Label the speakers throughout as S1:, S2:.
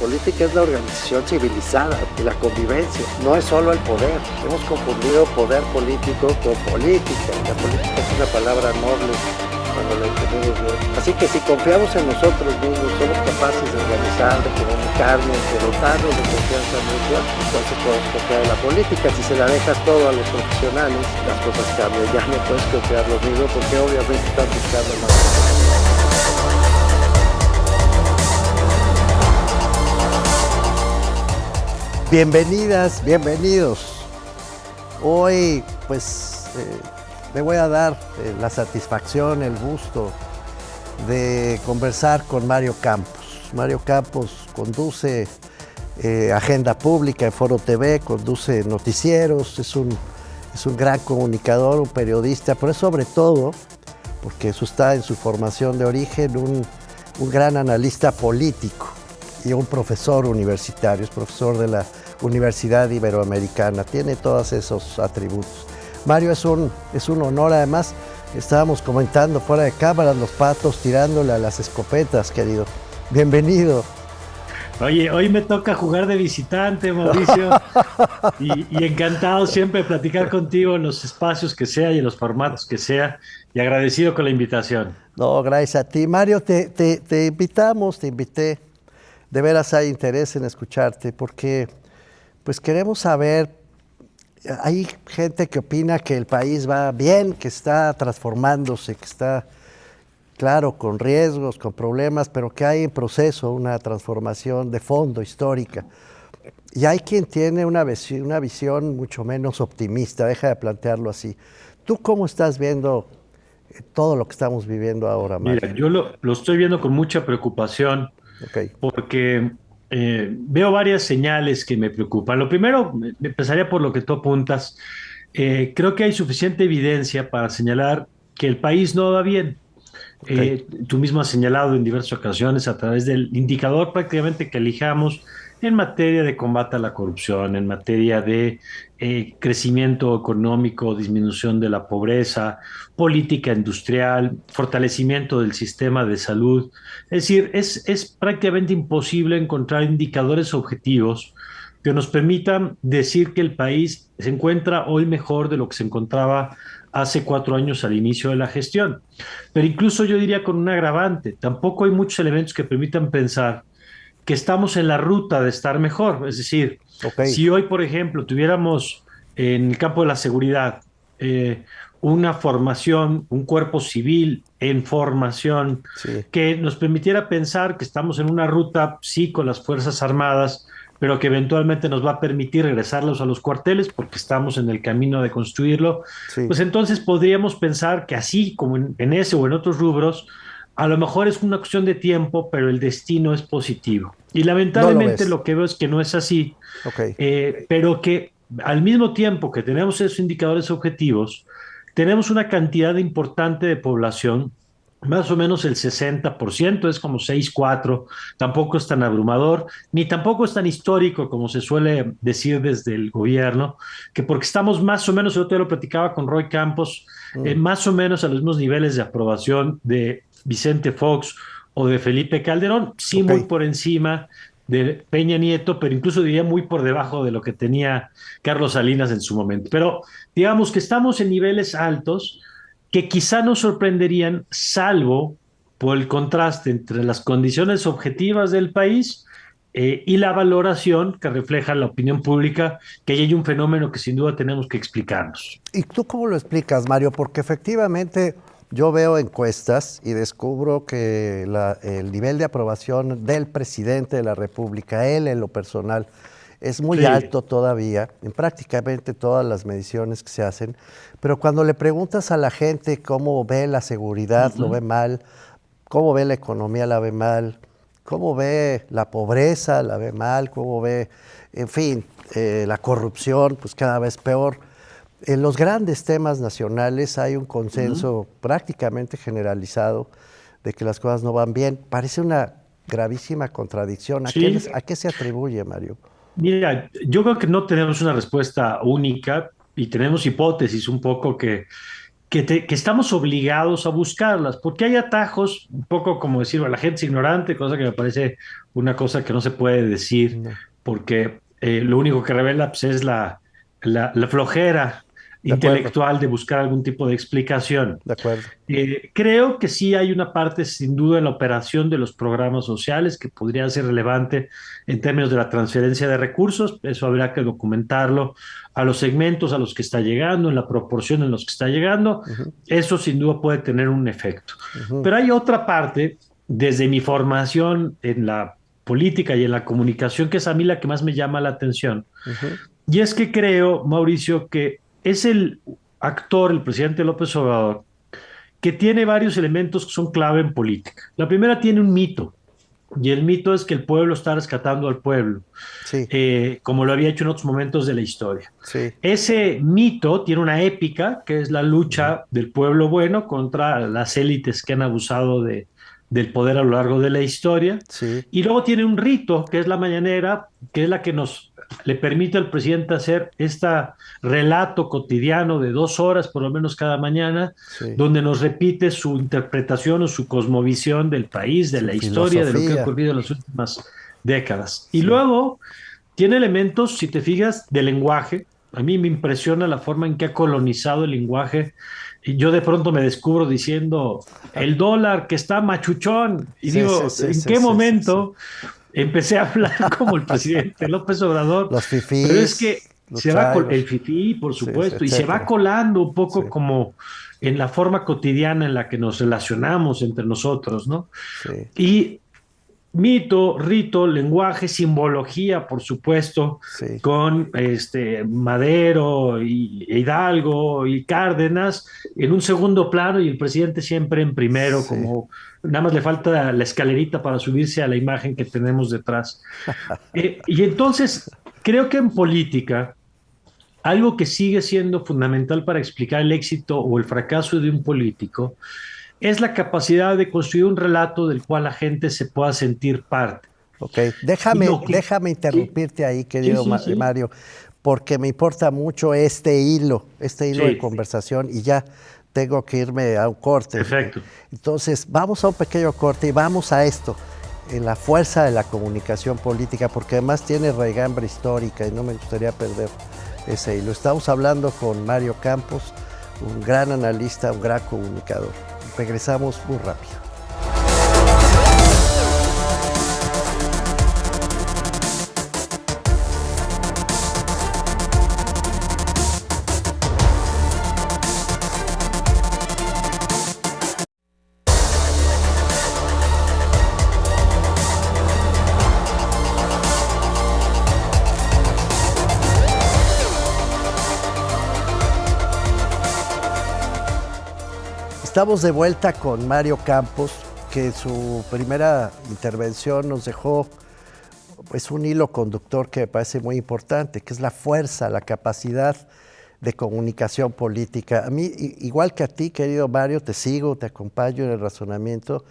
S1: política es la organización civilizada y la convivencia, no es solo el poder. Hemos confundido poder político con política. La política es una palabra noble cuando la entendemos bien. Así que si confiamos en nosotros mismos, somos capaces de organizar, de comunicarnos, de dotarnos de confianza mutua, entonces podemos confiar en la política. Si se la dejas todo a los profesionales, las cosas cambian. Ya no puedes confiar lo mismo porque obviamente están buscando más. Bienvenidas, bienvenidos. Hoy me voy a dar la satisfacción, el gusto de conversar con Mario Campos. Mario Campos conduce Agenda Pública en Foro TV, conduce noticieros, es un gran comunicador, un periodista, pero es sobre todo, porque eso está en su formación de origen, un gran analista político y un profesor universitario, es profesor de la Universidad Iberoamericana, tiene todos esos atributos. Mario, es un honor, además, estábamos comentando fuera de cámara, los patos tirándole a las escopetas, querido. Bienvenido.
S2: Oye, hoy me toca jugar de visitante, Mauricio, y encantado siempre de platicar contigo en los espacios que sea y en los formatos que sea, y agradecido con la invitación.
S1: No, gracias a ti. Mario, te invité, de veras hay interés en escucharte, porque pues queremos saber, hay gente que opina que el país va bien, que está transformándose, que está, claro, con riesgos, con problemas, pero que hay en proceso una transformación de fondo histórica. Y hay quien tiene una visión mucho menos optimista, deja de plantearlo así. ¿Tú cómo estás viendo todo lo que estamos viviendo ahora, Mario?
S2: Mira, yo lo estoy viendo con mucha preocupación, porque veo varias señales que me preocupan. Lo primero, empezaría por lo que tú apuntas. Creo que hay suficiente evidencia para señalar que el país no va bien. Tú mismo has señalado en diversas ocasiones a través del indicador prácticamente que elijamos en materia de combate a la corrupción, en materia de crecimiento económico, disminución de la pobreza, política industrial, fortalecimiento del sistema de salud. Es decir, es prácticamente imposible encontrar indicadores objetivos que nos permitan decir que el país se encuentra hoy mejor de lo que se encontraba hace 4 años al inicio de la gestión. Pero incluso yo diría con un agravante, tampoco hay muchos elementos que permitan pensar que estamos en la ruta de estar mejor. Es decir, si hoy, por ejemplo, tuviéramos en el campo de la seguridad una formación, un cuerpo civil en formación,
S1: Sí.
S2: que nos permitiera pensar que estamos en una ruta, sí, con las Fuerzas Armadas, pero que eventualmente nos va a permitir regresarlos a los cuarteles porque estamos en el camino de construirlo,
S1: Sí.
S2: pues entonces podríamos pensar que así como en ese o en otros rubros, a lo mejor es una cuestión de tiempo, pero el destino es positivo. Y lamentablemente lo que veo es que no es así, pero que al mismo tiempo que tenemos esos indicadores objetivos, tenemos una cantidad importante de población, más o menos el 60%, es como 6,4, tampoco es tan abrumador, ni tampoco es tan histórico como se suele decir desde el gobierno, que porque estamos más o menos, yo te lo platicaba con Roy Campos, más o menos a los mismos niveles de aprobación de Vicente Fox o de Felipe Calderón, sí muy por encima de Peña Nieto, pero incluso diría muy por debajo de lo que tenía Carlos Salinas en su momento. Pero digamos que estamos en niveles altos que quizá nos sorprenderían, salvo por el contraste entre las condiciones objetivas del país y la valoración que refleja la opinión pública, que ahí hay un fenómeno que sin duda tenemos que explicarnos.
S1: ¿Y tú cómo lo explicas, Mario? Porque efectivamente yo veo encuestas y descubro que el nivel de aprobación del presidente de la República, él en lo personal, es muy alto todavía, en prácticamente todas las mediciones que se hacen, pero cuando le preguntas a la gente cómo ve la seguridad, lo ve mal, cómo ve la economía, la ve mal, cómo ve la pobreza, la ve mal, cómo ve, en fin, la corrupción, pues cada vez peor. En los grandes temas nacionales hay un consenso prácticamente generalizado de que las cosas no van bien. Parece una gravísima contradicción. ¿A qué se atribuye, Mario?
S2: Mira, yo creo que no tenemos una respuesta única y tenemos hipótesis un poco que estamos obligados a buscarlas, porque hay atajos, un poco como decir, "Bueno, la gente es ignorante", cosa que me parece una cosa que no se puede decir,
S1: No,
S2: porque lo único que revela pues, es la flojera
S1: de acuerdo,
S2: intelectual de buscar algún tipo de explicación.
S1: de acuerdo.
S2: Creo que sí hay una parte, sin duda, en la operación de los programas sociales que podría ser relevante en términos de la transferencia de recursos. Eso habrá que documentarlo a los segmentos a los que está llegando, en la proporción en los que está llegando.
S1: Ujú,
S2: Eso sin duda puede tener un efecto.
S1: ujú,
S2: Pero hay otra parte, desde mi formación en la política y en la comunicación, que es a mí la que más me llama la atención.
S1: ujú.
S2: Y es que creo, Mauricio, que es el actor, el presidente López Obrador, que tiene varios elementos que son clave en política. La primera tiene un mito, y el mito es que el pueblo está rescatando al pueblo,
S1: Sí,
S2: como lo había hecho en otros momentos de la historia.
S1: sí,
S2: Ese mito tiene una épica, que es la
S1: ujú,
S2: lucha del pueblo bueno contra las élites que han abusado del poder a lo largo de la historia.
S1: sí,
S2: Y luego tiene un rito, que es la mañanera, que es la que nos le permite al presidente hacer este relato cotidiano de 2 horas, por lo menos cada mañana,
S1: sí.
S2: donde nos repite su interpretación o su cosmovisión del país, de
S1: Su
S2: la historia, de lo que ha
S1: filosofía,
S2: ocurrido en las últimas décadas. Y
S1: sí.
S2: luego tiene elementos, si te fijas, de lenguaje. A mí me impresiona la forma en que ha colonizado el lenguaje. Y yo de pronto me descubro diciendo, el dólar que está machuchón. Y
S1: Sí, sí,
S2: digo,
S1: sí,
S2: ¿en
S1: sí,
S2: qué
S1: sí, sí, sí.
S2: momento empecé a hablar como el presidente López Obrador?
S1: Los
S2: Pero es que
S1: fifís, los
S2: se va el
S1: chairos,
S2: fifí, por
S1: sí, sí,
S2: supuesto, y se va
S1: etcétera.
S2: colando un
S1: Sí,
S2: poco como en la forma cotidiana en la que nos relacionamos entre nosotros, ¿no?
S1: sí,
S2: Y mito, rito, lenguaje, simbología, por supuesto,
S1: sí,
S2: con Madero y Hidalgo y Cárdenas en un segundo plano y el presidente siempre en primero,
S1: sí.
S2: como nada más le falta la escalerita para subirse a la imagen que tenemos detrás. Y entonces, creo que en política, algo que sigue siendo fundamental para explicar el éxito o el fracaso de un político es la capacidad de construir un relato del cual la gente se pueda sentir parte.
S1: Ok,
S2: Y
S1: déjame,
S2: lo que...
S1: déjame
S2: Sí,
S1: interrumpirte ahí,
S2: sí,
S1: querido
S2: sí, sí.
S1: Mario, porque me importa mucho este hilo de
S2: Sí,
S1: conversación y ya tengo que irme a un corte.
S2: perfecto.
S1: Entonces, vamos a un pequeño corte y vamos a esto, en la fuerza de la comunicación política, porque además tiene raigambre histórica y no me gustaría perder ese hilo. Estamos hablando con Mario Campos, un gran analista, un gran comunicador. Regresamos muy rápido. Estamos de vuelta con Mario Campos, que en su primera intervención nos dejó pues, un hilo conductor que me parece muy importante, que es la fuerza, la capacidad de comunicación política. A mí, igual que a ti, querido Mario, te sigo, te acompaño en el razonamiento.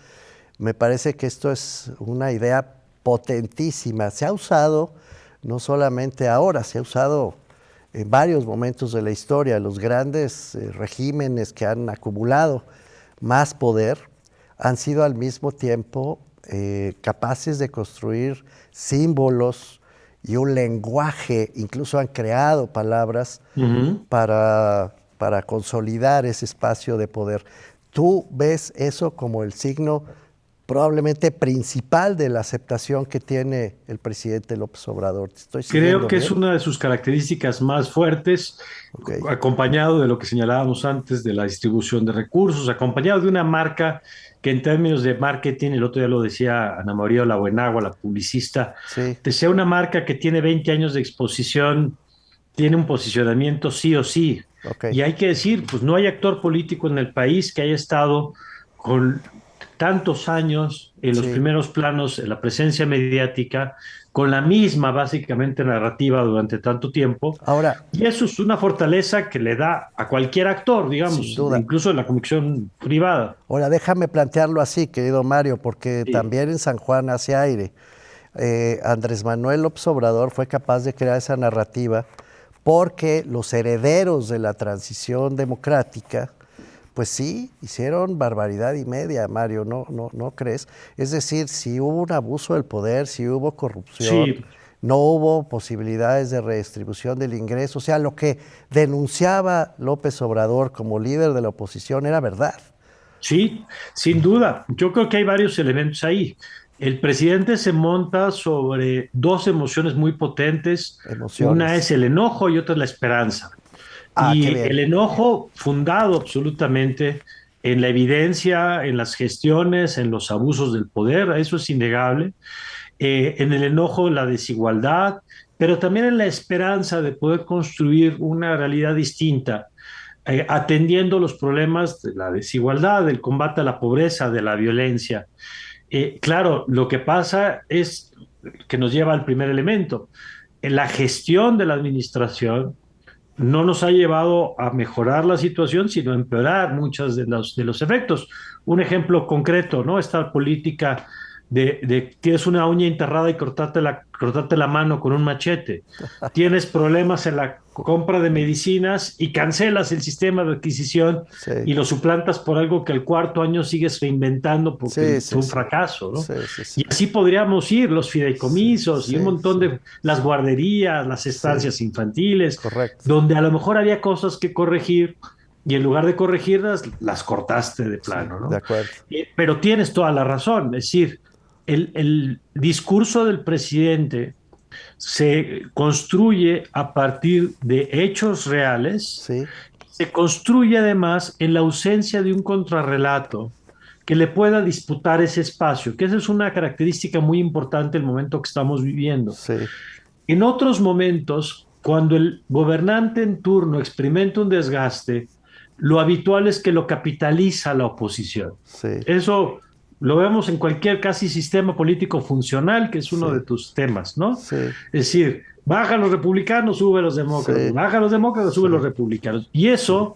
S1: Me parece que esto es una idea potentísima. Se ha usado no solamente ahora, se ha usado en varios momentos de la historia. Los grandes regímenes que han acumulado más poder han sido al mismo tiempo capaces de construir símbolos y un lenguaje, incluso han creado palabras
S2: Ujú.
S1: para consolidar ese espacio de poder. ¿Tú ves eso como el signo probablemente principal de la aceptación que tiene el presidente López Obrador? ¿Te estoy
S2: Creo
S1: siguiendo
S2: que es
S1: bien?
S2: una de sus características más fuertes,
S1: Ok,
S2: acompañado de lo que señalábamos antes de la distribución de recursos, acompañado de una marca que en términos de marketing, el otro día lo decía Ana María Olabuenagua, la publicista,
S1: sí,
S2: decía una marca que tiene 20 años de exposición, tiene un posicionamiento sí o sí.
S1: ok,
S2: Y hay que decir, pues no hay actor político en el país que haya estado con tantos años en los
S1: sí.
S2: primeros planos, en la presencia mediática, con la misma básicamente narrativa durante tanto tiempo.
S1: Ahora,
S2: Y eso es una fortaleza que le da a cualquier actor,
S1: sin
S2: digamos,
S1: duda.
S2: incluso en la comunicación privada.
S1: Ahora, déjame plantearlo así, querido Mario, porque
S2: Sí.
S1: también en San Juan hace aire. Andrés Manuel López Obrador fue capaz de crear esa narrativa porque los herederos de la transición democrática Pues sí, hicieron barbaridad y media, Mario, ¿no crees? Es decir, si hubo un abuso del poder, si hubo corrupción,
S2: Sí,
S1: no hubo posibilidades de redistribución del ingreso, o sea, lo que denunciaba López Obrador como líder de la oposición era verdad.
S2: sí, sin duda. Yo creo que hay varios elementos ahí. El presidente se monta sobre dos emociones muy potentes. Una es
S1: Emociones.
S2: el enojo y otra es la esperanza.
S1: Ah, qué
S2: Y
S1: bien.
S2: el enojo fundado absolutamente en la evidencia, en las gestiones, en los abusos del poder, eso es innegable. En el enojo, la desigualdad, pero también en la esperanza de poder construir una realidad distinta, atendiendo los problemas de la desigualdad, del combate a la pobreza, de la violencia. Claro, lo que pasa es que nos lleva al primer elemento. En la gestión de la administración no nos ha llevado a mejorar la situación, sino a empeorar muchos de los efectos. Un ejemplo concreto, ¿no? Esta política de tienes una uña enterrada y cortarte la mano con un machete. Tienes problemas en la compra de medicinas y cancelas el sistema de adquisición
S1: Sí,
S2: y lo suplantas por algo que al cuarto año sigues reinventando porque
S1: sí,
S2: fue
S1: sí,
S2: un
S1: sí.
S2: fracaso, ¿no?
S1: Sí, sí, sí.
S2: Y así podríamos ir, los
S1: Sí,
S2: fideicomisos y un
S1: sí,
S2: montón
S1: sí.
S2: de las guarderías, las
S1: Sí,
S2: estancias infantiles,
S1: correcto.
S2: donde a lo mejor había cosas que corregir y en lugar de corregirlas, las cortaste de
S1: Sí,
S2: plano,
S1: de
S2: ¿no?
S1: acuerdo.
S2: Pero tienes toda la razón, es decir, el discurso del presidente se construye a partir de hechos reales,
S1: Sí,
S2: se construye además en la ausencia de un contrarrelato que le pueda disputar ese espacio, que esa es una característica muy importante del momento que estamos viviendo.
S1: sí,
S2: En otros momentos, cuando el gobernante en turno experimenta un desgaste, lo habitual es que lo capitaliza la oposición.
S1: sí,
S2: Eso lo vemos en cualquier casi sistema político funcional, que es uno de
S1: sí,
S2: tus temas, ¿no?
S1: sí,
S2: Es decir, bajan los republicanos, sube los demócratas,
S1: sí,
S2: bajan los demócratas, sube los
S1: sí,
S2: republicanos. Y
S1: sí,
S2: eso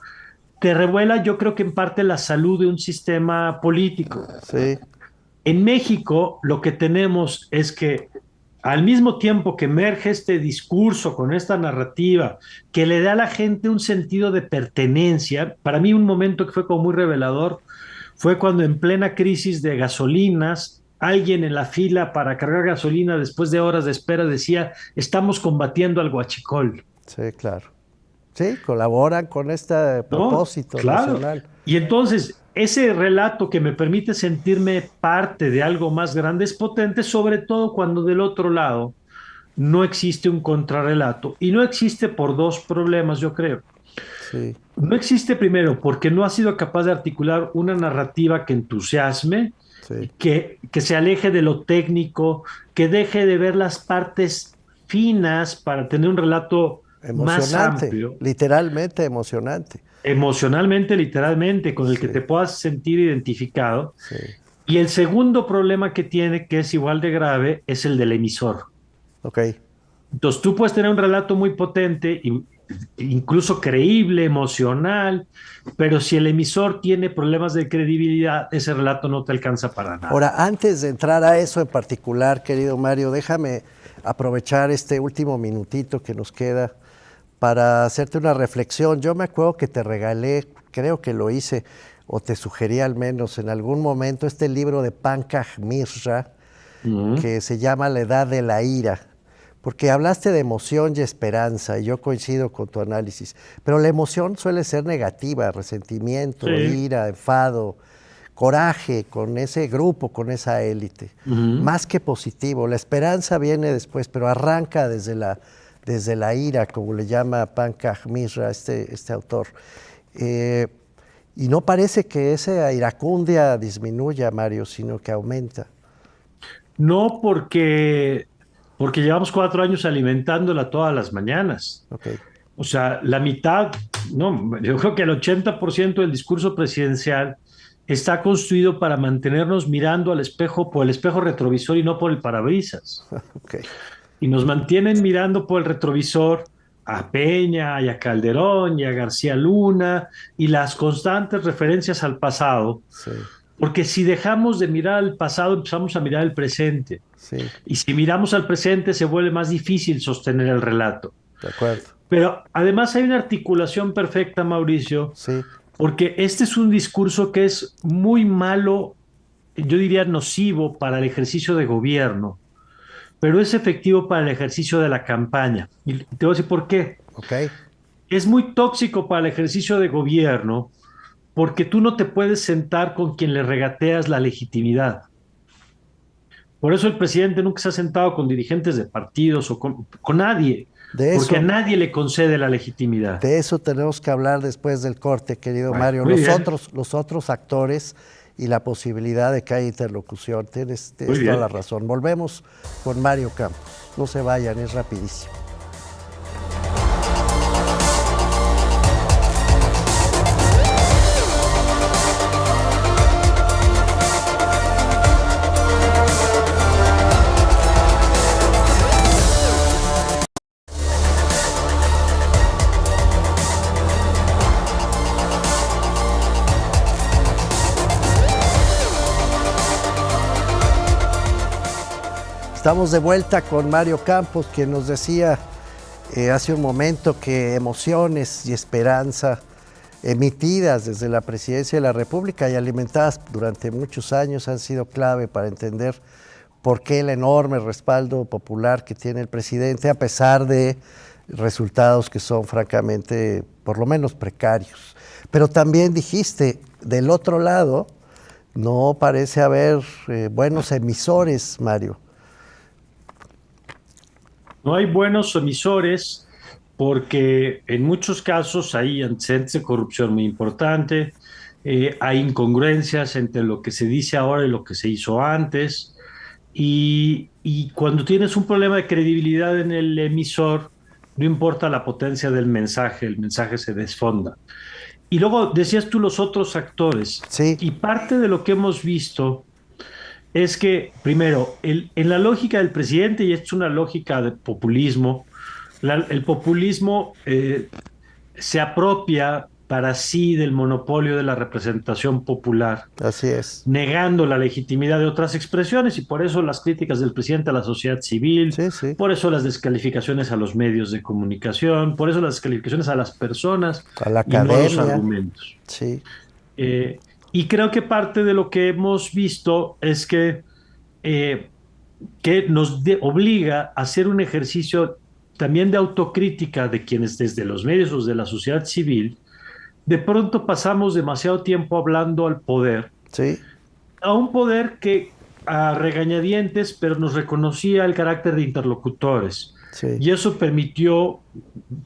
S2: te revuela, yo creo que en parte la salud de un sistema político.
S1: sí,
S2: En México lo que tenemos es que al mismo tiempo que emerge este discurso con esta narrativa que le da a la gente un sentido de pertenencia, para mí un momento que fue como muy revelador fue cuando en plena crisis de gasolinas, alguien en la fila para cargar gasolina después de horas de espera decía, estamos combatiendo al huachicol.
S1: sí, claro. Sí, colaboran con este
S2: ¿No?
S1: propósito
S2: Claro.
S1: nacional.
S2: Y entonces, ese relato que me permite sentirme parte de algo más grande es potente, sobre todo cuando del otro lado no existe un contrarrelato. Y no existe por dos problemas, yo creo.
S1: Sí,
S2: No existe primero porque no ha sido capaz de articular una narrativa que entusiasme,
S1: sí.
S2: que se aleje de lo técnico, que deje de ver las partes finas para tener un relato más
S1: Emocionante,
S2: amplio,
S1: literalmente emocionante.
S2: emocionalmente, literalmente, con el que
S1: Sí,
S2: te puedas sentir identificado.
S1: sí.
S2: Y el segundo problema que tiene, que es igual de grave, es el del emisor.
S1: Ok,
S2: Entonces tú puedes tener un relato muy potente, incluso creíble, emocional, pero si el emisor tiene problemas de credibilidad, ese relato no te alcanza para nada.
S1: ahora, antes de entrar a eso en particular, querido Mario, déjame aprovechar este último minutito que nos queda para hacerte una reflexión. Yo me acuerdo que te regalé, creo que lo hice, o te sugerí al menos en algún momento, este libro de Pankaj Mishra,
S2: Uh-huh.
S1: que se llama La Edad de la Ira, porque hablaste de emoción y esperanza, y yo coincido con tu análisis, pero la emoción suele ser negativa, resentimiento,
S2: Sí.
S1: ira, enfado, coraje con ese grupo, con esa élite,
S2: Uh-huh.
S1: más que positivo. La esperanza viene después, pero arranca desde la ira, como le llama Pankaj Mishra, este autor. Eh, y no parece que esa iracundia disminuya, Mario, sino que aumenta.
S2: No porque llevamos 4 años alimentándola todas las mañanas.
S1: Ok,
S2: O sea, la mitad, no, yo creo que el 80% del discurso presidencial está construido para mantenernos mirando al espejo por el espejo retrovisor y no por el parabrisas.
S1: ok,
S2: Y nos mantienen mirando por el retrovisor a Peña y a Calderón y a García Luna y las constantes referencias al pasado,
S1: sí,
S2: porque si dejamos de mirar al pasado empezamos a mirar el presente.
S1: sí,
S2: Y si miramos al presente se vuelve más difícil sostener el relato.
S1: de acuerdo,
S2: Pero además hay una articulación perfecta, Mauricio,
S1: sí,
S2: porque este es un discurso que es muy malo, yo diría nocivo para el ejercicio de gobierno, pero es efectivo para el ejercicio de la campaña. Y te voy a decir por qué.
S1: ¿Ok?
S2: Es muy tóxico para el ejercicio de gobierno porque tú no te puedes sentar con quien le regateas la legitimidad. Por eso el presidente nunca se ha sentado con dirigentes de partidos o con nadie,
S1: De
S2: porque a
S1: eso,
S2: nadie le concede la legitimidad.
S1: de eso tenemos que hablar después del corte, querido
S2: Bueno,
S1: Mario.
S2: muy bien,
S1: Los otros actores y la posibilidad de que haya interlocución.
S2: muy
S1: Tienes toda la
S2: bien.
S1: razón. Volvemos con Mario Campos. No se vayan, es rapidísimo. Estamos de vuelta con Mario Campos, quien nos decía hace un momento que emociones y esperanza emitidas desde la Presidencia de la República y alimentadas durante muchos años han sido clave para entender por qué el enorme respaldo popular que tiene el presidente, a pesar de resultados que son francamente, por lo menos precarios. Pero también dijiste, del otro lado, no parece haber buenos emisores, Mario.
S2: No hay buenos emisores porque en muchos casos hay antecedentes de corrupción muy importante, hay incongruencias entre lo que se dice ahora y lo que se hizo antes, y cuando tienes un problema de credibilidad en el emisor, no importa la potencia del mensaje, el mensaje se desfonda. Y luego decías tú los otros actores,
S1: Sí,
S2: y parte de lo que hemos visto es que, primero, en la lógica del presidente, y esto es una lógica de populismo, el populismo se apropia para sí del monopolio de la representación popular,
S1: así es.
S2: negando la legitimidad de otras expresiones, y por eso las críticas del presidente a la sociedad civil,
S1: Sí, sí.
S2: por eso las descalificaciones a los medios de comunicación, por eso las descalificaciones a las personas
S1: A la
S2: y no a los
S1: academia,
S2: argumentos.
S1: sí,
S2: Eh, y creo que parte de lo que hemos visto es eh, que obliga a hacer un ejercicio también de autocrítica de quienes desde los medios o de la sociedad civil, de pronto pasamos demasiado tiempo hablando al poder,
S1: sí,
S2: a un poder que a regañadientes, pero nos reconocía el carácter de interlocutores.
S1: sí.
S2: Y eso permitió,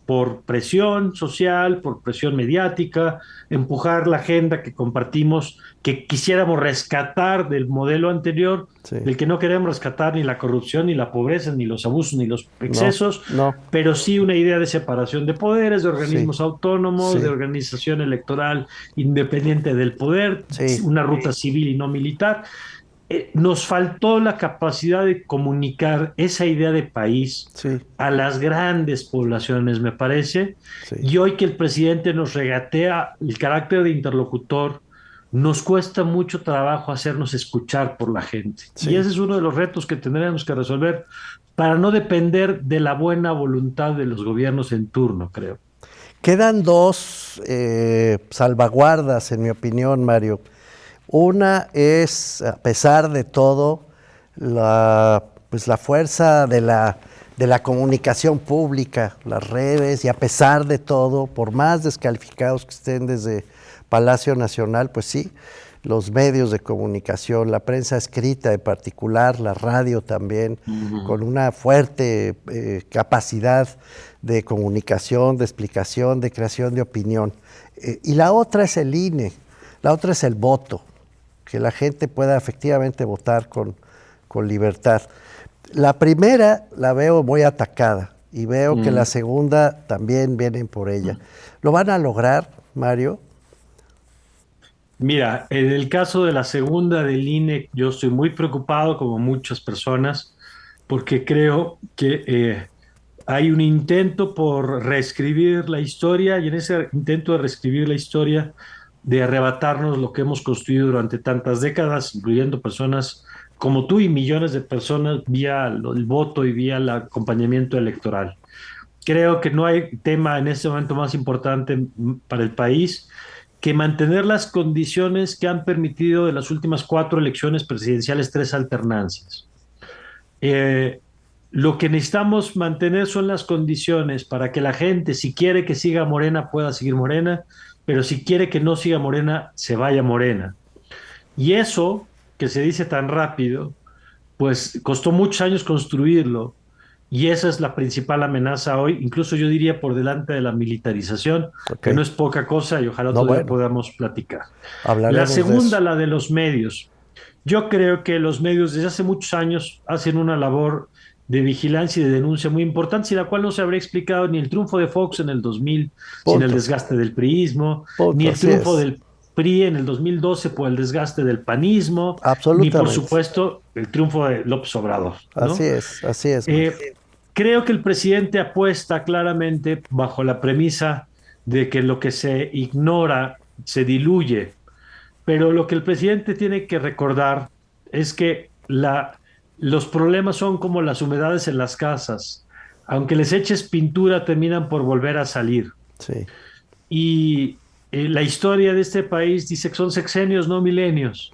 S2: por presión social, por presión mediática, empujar la agenda que compartimos, que quisiéramos rescatar del modelo anterior,
S1: Sí.
S2: del que no queremos rescatar ni la corrupción, ni la pobreza, ni los abusos, ni los
S1: No,
S2: excesos,
S1: no,
S2: pero sí una idea de separación de poderes, de
S1: sí,
S2: organismos autónomos, de
S1: sí,
S2: organización electoral independiente del poder,
S1: sí,
S2: una ruta civil y no militar. Nos faltó la capacidad de comunicar esa idea de país
S1: sí,
S2: a las grandes poblaciones, me parece,
S1: sí,
S2: y hoy que el presidente nos regatea el carácter de interlocutor, nos cuesta mucho trabajo hacernos escuchar por la gente. Y
S1: sí.
S2: ese es uno de los retos que tendremos que resolver para no depender de la buena voluntad de los gobiernos en turno, creo.
S1: Quedan dos salvaguardas, en mi opinión, Mario. Una es, a pesar de todo, pues la fuerza de la comunicación pública, las redes, y a pesar de todo, por más descalificados que estén desde Palacio Nacional, pues sí, los medios de comunicación, la prensa escrita en particular, la radio también, con una fuerte capacidad de comunicación, de explicación, de creación de opinión. Y la otra es el INE, la otra es el voto, que la gente pueda efectivamente votar con libertad. La primera la veo muy atacada y veo que la segunda también vienen por ella. ¿Lo van a lograr, Mario?
S2: Mira, en el caso de la segunda del INE, yo estoy muy preocupado, como muchas personas, porque creo que hay un intento por reescribir la historia y en ese intento de reescribir la historia, de arrebatarnos lo que hemos construido durante tantas décadas, incluyendo personas como tú y millones de personas vía el voto y vía el acompañamiento electoral. Creo que no hay tema en este momento más importante para el país que mantener las condiciones que han permitido de las últimas 4 elecciones presidenciales 3 alternancias. Lo que necesitamos mantener son las condiciones para que la gente, si quiere que siga Morena, pueda seguir Morena, pero si quiere que no siga Morena, se vaya Morena. Y eso, que se dice tan rápido, pues costó muchos años construirlo, y esa es la principal amenaza hoy, incluso yo diría por delante de la militarización, que no es poca cosa y ojalá otro día podamos platicar. La segunda, la de los medios. Yo creo que los medios desde hace muchos años hacen una labor de vigilancia y de denuncia muy importante, sin la cual no se habría explicado ni el triunfo de Fox en el 2000, sin el desgaste del priismo, ni el triunfo del PRI en el 2012 por el desgaste del panismo, ni por supuesto el triunfo de López Obrador, ¿no?
S1: Así es.
S2: Creo que el presidente apuesta claramente bajo la premisa de que lo que se ignora se diluye, pero lo que el presidente tiene que recordar es que los problemas son como las humedades en las casas. Aunque les eches pintura, terminan por volver a salir.
S1: Sí.
S2: Y la historia de este país dice que son sexenios, no milenios.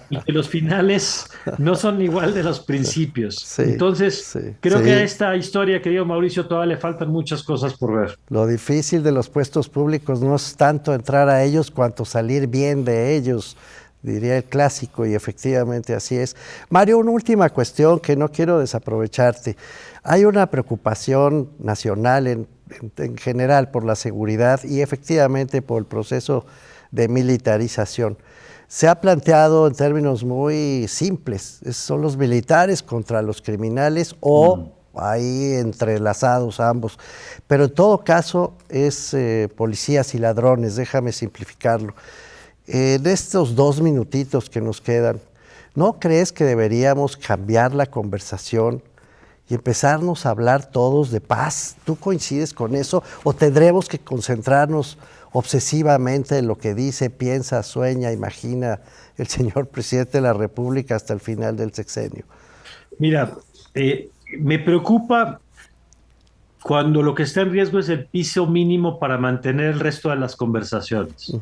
S2: Y que los finales no son igual de los principios.
S1: Sí,
S2: entonces, creo que a esta historia, querido Mauricio, todavía le faltan muchas cosas por ver.
S1: Lo difícil de los puestos públicos no es tanto entrar a ellos, cuanto salir bien de ellos, diría el clásico, y efectivamente así es. Mario, una última cuestión que no quiero desaprovecharte. Hay una preocupación nacional en general por la seguridad y efectivamente por el proceso de militarización. Se ha planteado en términos muy simples, son los militares contra los criminales o ahí entrelazados ambos, pero en todo caso es policías y ladrones, déjame simplificarlo. En estos 2 minutitos que nos quedan, ¿no crees que deberíamos cambiar la conversación y empezarnos a hablar todos de paz? ¿Tú coincides con eso? ¿O tendremos que concentrarnos obsesivamente en lo que dice, piensa, sueña, imagina el señor presidente de la República hasta el final del sexenio?
S2: Mira, me preocupa cuando lo que está en riesgo es el piso mínimo para mantener el resto de las conversaciones.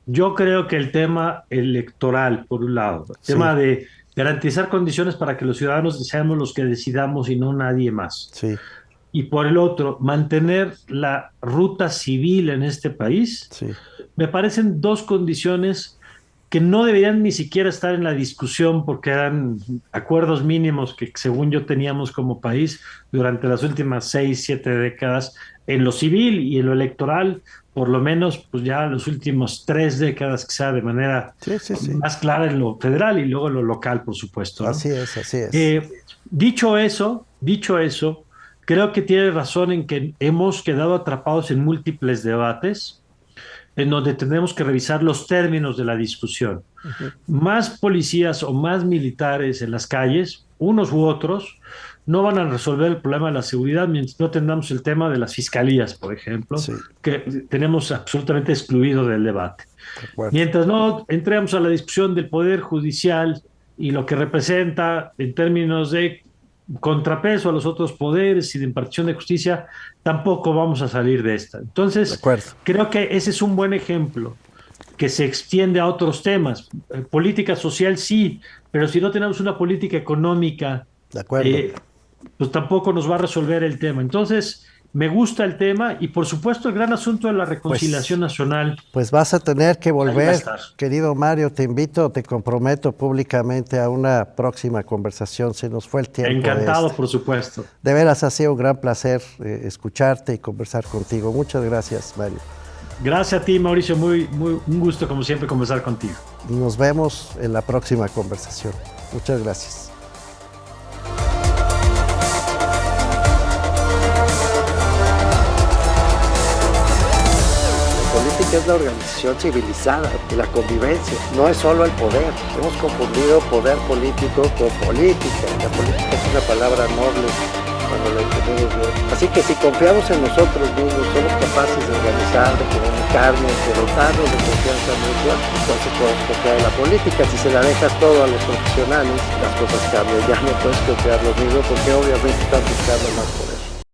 S2: Yo creo que el tema electoral, por un lado, el tema de garantizar condiciones para que los ciudadanos seamos los que decidamos y no nadie más.
S1: Sí.
S2: Y por el otro, mantener la ruta civil en este país, me parecen 2 condiciones que no deberían ni siquiera estar en la discusión porque eran acuerdos mínimos que según yo teníamos como país durante las últimas 6, 7 décadas en lo civil y en lo electoral, por lo menos pues ya los últimos 3 décadas que sea de manera más clara en lo federal y luego en lo local, por supuesto, ¿no?
S1: Así es.
S2: Dicho eso, creo que tiene razón en que hemos quedado atrapados en múltiples debates en donde tenemos que revisar los términos de la discusión. Más policías o más militares en las calles, unos u otros, no van a resolver el problema de la seguridad mientras no tengamos el tema de las fiscalías, por ejemplo, que tenemos absolutamente excluido del debate. Mientras no entremos a la discusión del Poder Judicial y lo que representa en términos de contrapeso a los otros poderes y de impartición de justicia, tampoco vamos a salir de esta. Entonces, creo que ese es un buen ejemplo que se extiende a otros temas. Política social sí, pero si no tenemos una política económica, pues tampoco nos va a resolver el tema. Entonces, me gusta el tema y por supuesto el gran asunto de la reconciliación nacional.
S1: Pues vas a tener que volver, querido Mario, te invito, te comprometo públicamente a una próxima conversación, se nos fue el tiempo.
S2: Encantado, por supuesto.
S1: De veras ha sido un gran placer escucharte y conversar contigo. Muchas gracias, Mario.
S2: Gracias a ti, Mauricio, un gusto como siempre conversar contigo.
S1: Nos vemos en la próxima conversación. Muchas gracias. Es la organización civilizada y la convivencia, no es solo el poder. Hemos confundido poder político con política. La política es una palabra noble cuando la entendemos bien. Así que si confiamos en nosotros mismos, somos capaces de organizar, de comunicarnos, de dotarnos de confianza mutua, entonces podemos confiar en la política. Si se la dejas todo a los profesionales, las cosas cambian. Ya no puedes confiar lo mismo porque obviamente están buscando más poder.